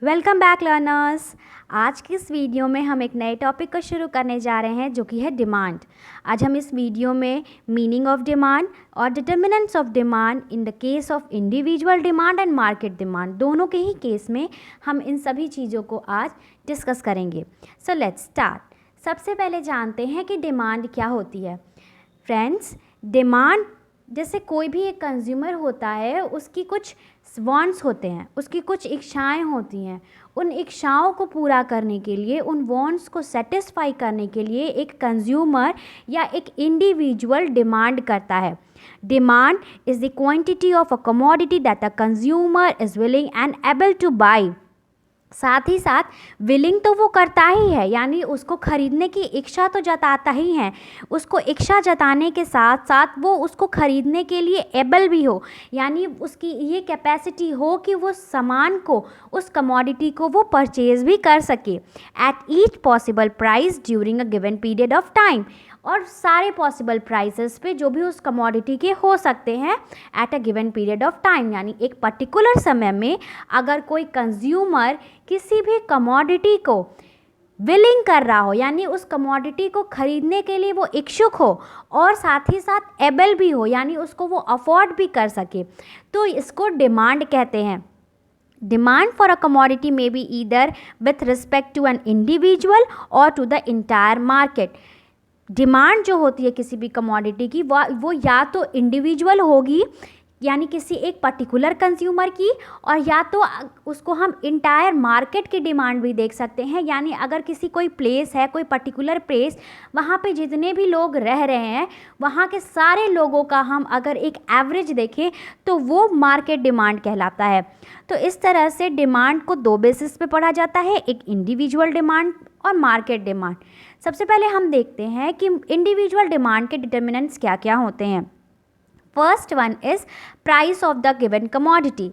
Welcome back learners. आज की इस वीडियो में हम एक नए टॉपिक को शुरू करने जा रहे हैं जो कि है डिमांड। आज हम इस वीडियो में मीनिंग ऑफ डिमांड और determinants of demand in the case of individual demand and market demand, दोनों के ही केस में हम इन सभी चीज़ों को आज डिस्कस करेंगे। So let's start. सबसे पहले जानते हैं कि डिमांड क्या होती है। फ्रेंड्स, डिमांड जैसे कोई भी एक कंज्यूमर होता है, उसकी कुछ वांट्स होते हैं, उसकी कुछ इच्छाएं होती हैं। उन इच्छाओं को पूरा करने के लिए, उन वांट्स को सेटिस्फाई करने के लिए एक कंज्यूमर या एक इंडिविजुअल डिमांड करता है। Demand is the quantity of a commodity that a consumer is willing and able two by. साथ ही साथ विलिंग तो वो करता ही है, यानी उसको खरीदने की इच्छा तो जताता ही है। उसको इच्छा जताने के साथ साथ वो उसको खरीदने के लिए एबल भी हो, यानी उसकी ये कैपेसिटी हो कि वो सामान को, उस कमोडिटी को वो परचेज भी कर सके at each possible price during a given period of time. और सारे पॉसिबल प्राइसेस पे जो भी उस कमोडिटी के हो सकते हैं at a given period of time, यानी एक पर्टिकुलर समय में अगर कोई कंज्यूमर किसी भी कमोडिटी को विलिंग कर रहा हो, यानी उस कमोडिटी को खरीदने के लिए वो इच्छुक हो और साथ ही साथ एबल भी हो, यानी उसको वो अफोर्ड भी कर सके, तो इसको डिमांड कहते हैं। Demand for a commodity may be either with respect to an individual और to the entire market. Demand जो होती है किसी भी कमोडिटी की, वो या तो इंडिविजुअल होगी, यानी किसी एक पर्टिकुलर कंज्यूमर की, और या तो उसको हम इंटायर मार्केट की डिमांड भी देख सकते हैं। यानी अगर किसी कोई प्लेस है, कोई पर्टिकुलर प्लेस, वहाँ पे जितने भी लोग रह रहे हैं, वहाँ के सारे लोगों का हम अगर एक एवरेज देखें तो वो मार्केट डिमांड कहलाता है। तो इस तरह से डिमांड को दो बेसिस पे पढ़ा जाता है, एक इंडिविजुअल डिमांड और मार्केट डिमांड। सबसे पहले हम देखते हैं कि इंडिविजुअल डिमांड के डिटर्मिनेंट्स क्या क्या होते हैं। First one is price of the given commodity.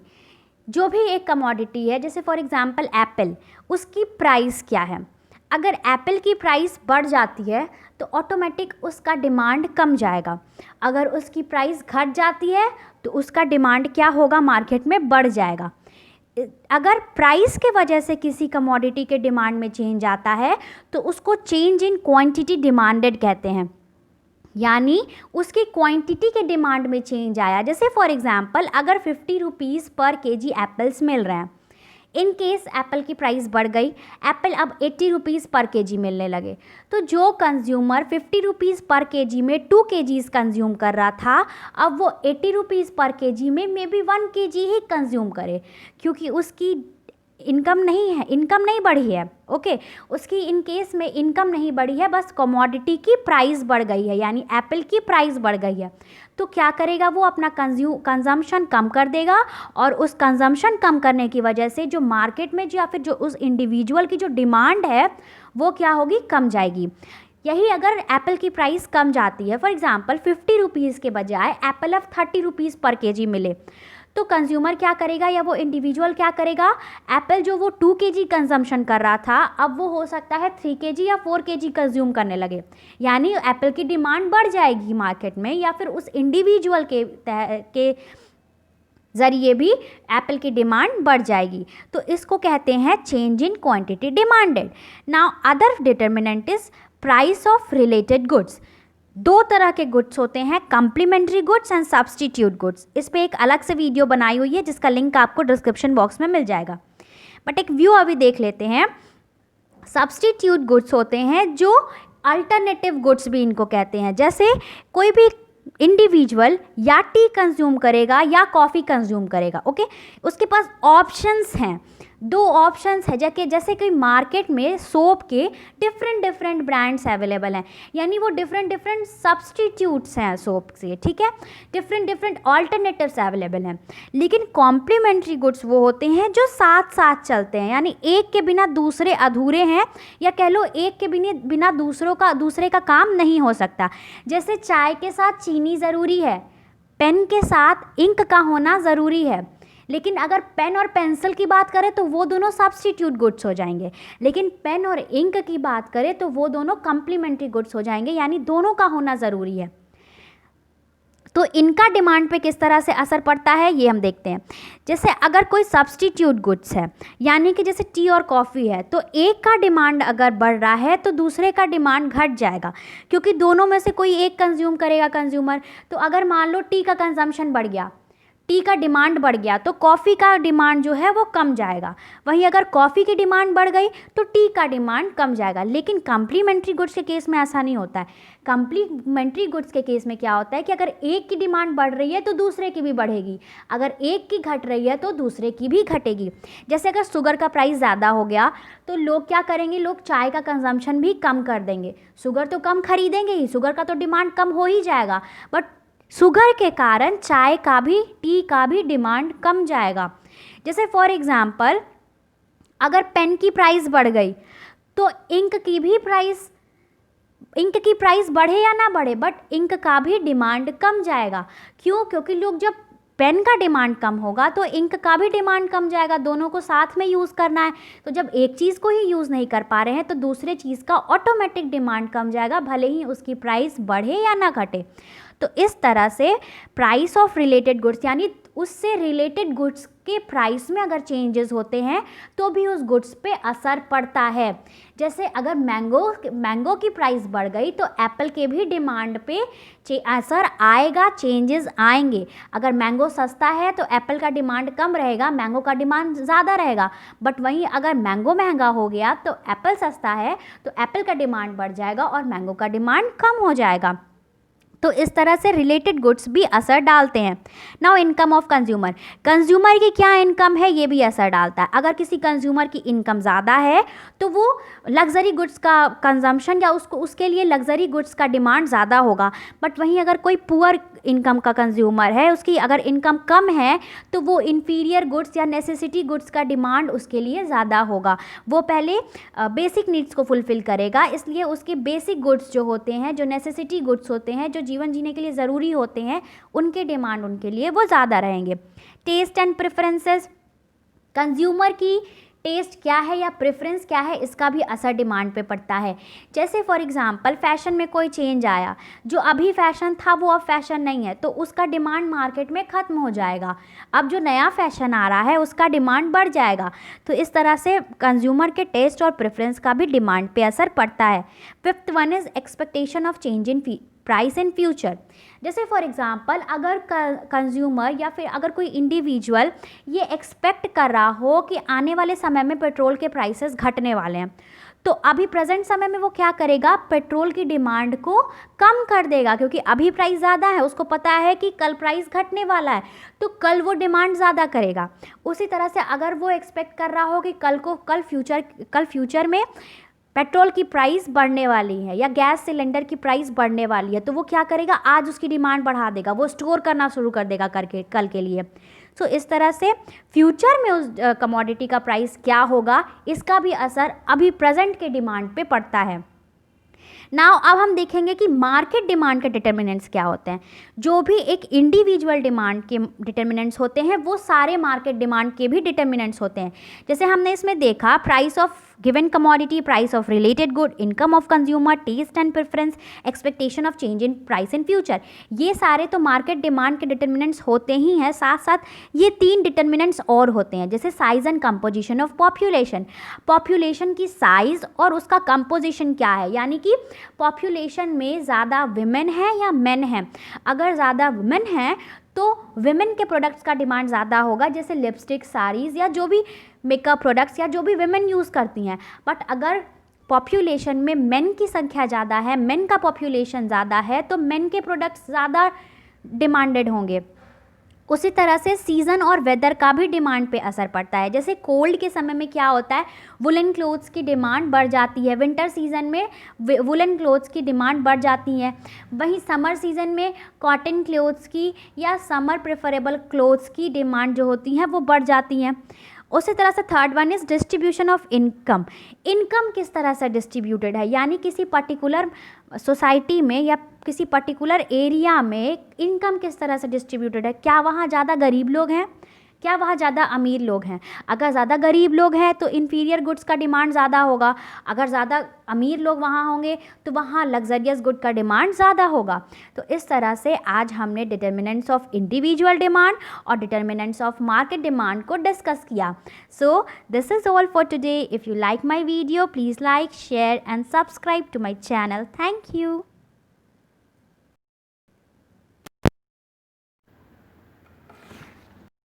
जो भी एक कमोडिटी है, जैसे फॉर एग्जांपल एप्पल, उसकी प्राइस क्या है। अगर एप्पल की प्राइस बढ़ जाती है तो ऑटोमेटिक उसका डिमांड कम जाएगा। अगर उसकी प्राइस घट जाती है तो उसका डिमांड क्या होगा, मार्केट में बढ़ जाएगा। अगर प्राइस के वजह से किसी कमोडिटी के डिमांड में चेंज आता है तो उसको चेंज इन क्वांटिटी डिमांडेड कहते हैं, यानी उसकी क्वांटिटी के डिमांड में चेंज आया। जैसे फॉर एग्जांपल अगर 50 रुपीज़ पर केजी एप्पल्स मिल रहे हैं, इन केस एप्पल की प्राइस बढ़ गई, एप्पल अब 80 रुपीज़ पर केजी मिलने लगे, तो जो कंज्यूमर 50 रुपीज़ पर केजी में 2 केजीज़ कंज्यूम कर रहा था, अब वो 80 रुपीज़ पर केजी में may be 1 KG he consume करे, क्योंकि उसकी इनकम नहीं बढ़ी है। ओके, उसकी इन केस में इनकम नहीं बढ़ी है, बस कमोडिटी की प्राइस बढ़ गई है, यानी एप्पल की प्राइस बढ़ गई है। तो क्या करेगा, वो अपना कंजम्पशन कम कर देगा, और उस कंजम्पशन कम करने की वजह से जो मार्केट में या फिर जो उस इंडिविजुअल की जो डिमांड है वो क्या होगी, कम जाएगी। यही अगर एप्पल की प्राइस कम जाती है, फॉर एग्जांपल 50 रुपीज़ के बजाय एप्पल अब 30 रुपीज़ पर केजी मिले, तो कंज्यूमर क्या करेगा या वो इंडिविजुअल क्या करेगा, एप्पल जो वो 2 केजी कंजम्पशन कर रहा था, अब वो हो सकता है 3 केजी या 4 केजी कंज्यूम करने लगे, यानी एप्पल की डिमांड बढ़ जाएगी मार्केट में, या फिर उस इंडिविजुअल के ज़रिए भी एप्पल की डिमांड बढ़ जाएगी। तो इसको कहते हैं change in quantity demanded. Now other determinant is price of related goods. दो तरह के गुड्स होते हैं, complementary goods and substitute goods. इस पर एक अलग से वीडियो बनाई हुई है जिसका लिंक आपको डिस्क्रिप्शन बॉक्स में मिल जाएगा, बट एक व्यू अभी देख लेते हैं। सब्सटीट्यूट गुड्स होते हैं जो अल्टरनेटिव गुड्स भी इनको कहते हैं। जैसे कोई भी इंडिविजुअल या टी कंज्यूम करेगा या कॉफ़ी कंज्यूम करेगा, ओके, उसके पास ऑप्शंस हैं, 2 ऑप्शंस है। जैसे कि मार्केट में सोप के डिफरेंट ब्रांड्स अवेलेबल हैं, यानी वो डिफरेंट सब्सटीट्यूट्स हैं सोप से, ठीक है, डिफरेंट ऑल्टरनेटिव्स अवेलेबल हैं। लेकिन कॉम्प्लीमेंट्री गुड्स वो होते हैं जो साथ साथ चलते हैं, यानी एक के बिना दूसरे अधूरे हैं, या कह लो एक के बिना दूसरे का काम नहीं हो सकता। जैसे चाय के साथ चीनी ज़रूरी है, पेन के साथ इंक का होना ज़रूरी है, लेकिन अगर पेन और पेंसिल की बात करें तो वो दोनों सब्स्टिट्यूट गुड्स हो जाएंगे, लेकिन पेन और इंक की बात करें तो वो दोनों कम्प्लीमेंट्री गुड्स हो जाएंगे, यानी दोनों का होना ज़रूरी है। तो इनका डिमांड पे किस तरह से असर पड़ता है ये हम देखते हैं। जैसे अगर कोई सब्स्टिट्यूट गुड्स है, यानी कि जैसे टी और कॉफ़ी है, तो एक का डिमांड अगर बढ़ रहा है तो दूसरे का डिमांड घट जाएगा, क्योंकि दोनों में से कोई एक कंज्यूम करेगा कंज्यूमर। तो अगर मान लो टी का कंजम्पशन बढ़ गया, टी का डिमांड बढ़ गया, तो कॉफ़ी का डिमांड जो है वो कम जाएगा। वहीं अगर कॉफ़ी की डिमांड बढ़ गई तो टी का डिमांड कम जाएगा। लेकिन कम्प्लीमेंट्री गुड्स के केस में ऐसा नहीं होता है। कम्प्लीमेंट्री गुड्स के केस में क्या होता है कि अगर एक की डिमांड बढ़ रही है तो दूसरे की भी बढ़ेगी, अगर एक की घट रही है तो दूसरे की भी घटेगी। जैसे अगर शुगर का प्राइस ज़्यादा हो गया तो लोग क्या करेंगे, लोग चाय का कंजम्पशन भी कम कर देंगे। शुगर तो कम खरीदेंगे ही, शुगर का तो डिमांड कम हो ही जाएगा, बट शुगर के कारण चाय का भी, टी का भी डिमांड कम जाएगा। जैसे फॉर एग्ज़ाम्पल अगर पेन की प्राइस बढ़ गई तो इंक की प्राइस बढ़े या ना बढ़े, बट इंक का भी डिमांड कम जाएगा। क्यों? क्योंकि लोग जब पेन का डिमांड कम होगा तो इंक का भी डिमांड कम जाएगा, दोनों को साथ में यूज़ करना है। तो जब एक चीज़ को ही यूज़ नहीं कर पा रहे हैं तो दूसरे चीज़ का ऑटोमेटिक डिमांड कम जाएगा, भले ही उसकी प्राइस बढ़े या ना घटे। तो इस तरह से प्राइस ऑफ रिलेटेड गुड्स, यानी उससे रिलेटेड गुड्स के प्राइस में अगर चेंजेस होते हैं तो भी उस गुड्स पे असर पड़ता है। जैसे अगर मैंगो की प्राइस बढ़ गई तो एप्पल के भी डिमांड पे असर आएगा, चेंजेस आएंगे। अगर मैंगो सस्ता है तो एप्पल का डिमांड कम रहेगा, मैंगो का डिमांड ज़्यादा रहेगा। बट वहीं अगर मैंगो महंगा हो गया तो एप्पल सस्ता है तो एप्पल का डिमांड बढ़ जाएगा और मैंगो का डिमांड कम हो जाएगा। तो इस तरह से रिलेटेड गुड्स भी असर डालते हैं। Now income of consumer, consumer की क्या इनकम है ये भी असर डालता है। अगर किसी कंज्यूमर की इनकम ज़्यादा है तो वो लग्जरी गुड्स का कंजम्पशन या उसके लिए लग्जरी गुड्स का डिमांड ज़्यादा होगा। बट वहीं अगर कोई पुअर इनकम का कंज्यूमर है, उसकी अगर इनकम कम है तो वो इन्फीरियर गुड्स या नेसेसिटी गुड्स का डिमांड उसके लिए ज़्यादा होगा। वो पहले बेसिक नीड्स को फुलफ़िल करेगा, इसलिए उसके बेसिक गुड्स जो होते हैं, जो नेसेसिटी गुड्स होते हैं, जो जीवन जीने के लिए ज़रूरी होते हैं, उनके डिमांड उनके लिए वो ज़्यादा रहेंगे। टेस्ट एंड प्रेफरेंसेस, कंज्यूमर की टेस्ट क्या है या प्रेफरेंस क्या है, इसका भी असर डिमांड पे पड़ता है। जैसे फॉर एग्जांपल फैशन में कोई चेंज आया, जो अभी फैशन था वो अब फैशन नहीं है, तो उसका डिमांड मार्केट में ख़त्म हो जाएगा। अब जो नया फैशन आ रहा है उसका डिमांड बढ़ जाएगा। तो इस तरह से कंज्यूमर के टेस्ट और प्रेफरेंस का भी डिमांड पे असर पड़ता है। Fifth one is expectation of change in price in future. जैसे फॉर एग्ज़ाम्पल अगर कंज्यूमर या फिर अगर कोई इंडिविजुअल ये एक्सपेक्ट कर रहा हो कि आने वाले समय में पेट्रोल के प्राइसेस घटने वाले हैं, तो अभी प्रेजेंट समय में वो क्या करेगा, पेट्रोल की डिमांड को कम कर देगा, क्योंकि अभी प्राइस ज़्यादा है, उसको पता है कि कल प्राइस घटने वाला है, तो कल वो डिमांड ज़्यादा करेगा। उसी तरह से अगर वो एक्सपेक्ट कर रहा हो कि कल फ्यूचर में पेट्रोल की प्राइस बढ़ने वाली है या गैस सिलेंडर की प्राइस बढ़ने वाली है, तो वो क्या करेगा, आज उसकी डिमांड बढ़ा देगा, वो स्टोर करना शुरू कर देगा कल के लिए। सो इस तरह से फ्यूचर में उस कमोडिटी का प्राइस क्या होगा, इसका भी असर अभी प्रेजेंट के डिमांड पे पड़ता है। नाउ अब हम देखेंगे कि मार्केट डिमांड के डिटर्मिनेंट्स क्या होते हैं। जो भी एक इंडिविजुअल डिमांड के डिटर्मिनेंट्स होते हैं वो सारे मार्केट डिमांड के भी डिटर्मिनेंट्स होते हैं। जैसे हमने इसमें देखा price of given commodity, price of related good, income of consumer, taste and preference, expectation of change in price in future. ये सारे तो मार्केट डिमांड के डिटर्मिनेंट्स होते ही हैं, साथ साथ ये 3 डिटर्मिनेंट्स और होते हैं, जैसे size and composition of population. Population की साइज और उसका कंपोजिशन क्या है, यानी कि पॉपुलेशन में ज़्यादा विमेन है या मेन है। अगर ज़्यादा विमेन है तो विमेन के प्रोडक्ट्स का डिमांड ज़्यादा होगा, जैसे लिपस्टिक, साड़ीज़ या जो भी मेकअप प्रोडक्ट्स या जो भी विमेन यूज़ करती हैं। बट अगर पॉपुलेशन में मेन की संख्या ज़्यादा है, मेन का पॉपुलेशन ज़्यादा है, तो मेन के प्रोडक्ट्स ज़्यादा डिमांडेड होंगे। उसी तरह से सीज़न और वेदर का भी डिमांड पे असर पड़ता है। जैसे कोल्ड के समय में क्या होता है, वुलन क्लोथ्स की डिमांड बढ़ जाती है, विंटर सीज़न में वुलन क्लोथ्स की डिमांड बढ़ जाती है। वहीं समर सीज़न में कॉटन क्लोथ्स की या समर प्रेफरेबल क्लोथ्स की डिमांड जो होती हैं वो बढ़ जाती हैं। उसी तरह से third one is distribution of income. Income किस तरह से डिस्ट्रीब्यूटेड है, यानी किसी पर्टिकुलर सोसाइटी में या किसी पर्टिकुलर एरिया में इनकम किस तरह से डिस्ट्रीब्यूटेड है। क्या वहाँ ज़्यादा गरीब लोग हैं, क्या वहाँ ज़्यादा अमीर लोग हैं? अगर ज़्यादा गरीब लोग हैं तो इन्फीरियर गुड्स का डिमांड ज़्यादा होगा। अगर ज़्यादा अमीर लोग वहाँ होंगे तो वहाँ लग्जरियस गुड का डिमांड ज़्यादा होगा। तो इस तरह से आज हमने डिटर्मिनेंट्स ऑफ इंडिविजुअल डिमांड और डिटर्मिनेंट्स ऑफ मार्केट डिमांड को डिस्कस किया। So this is all for today. If you like my video, please like, share and subscribe to my channel. Thank you.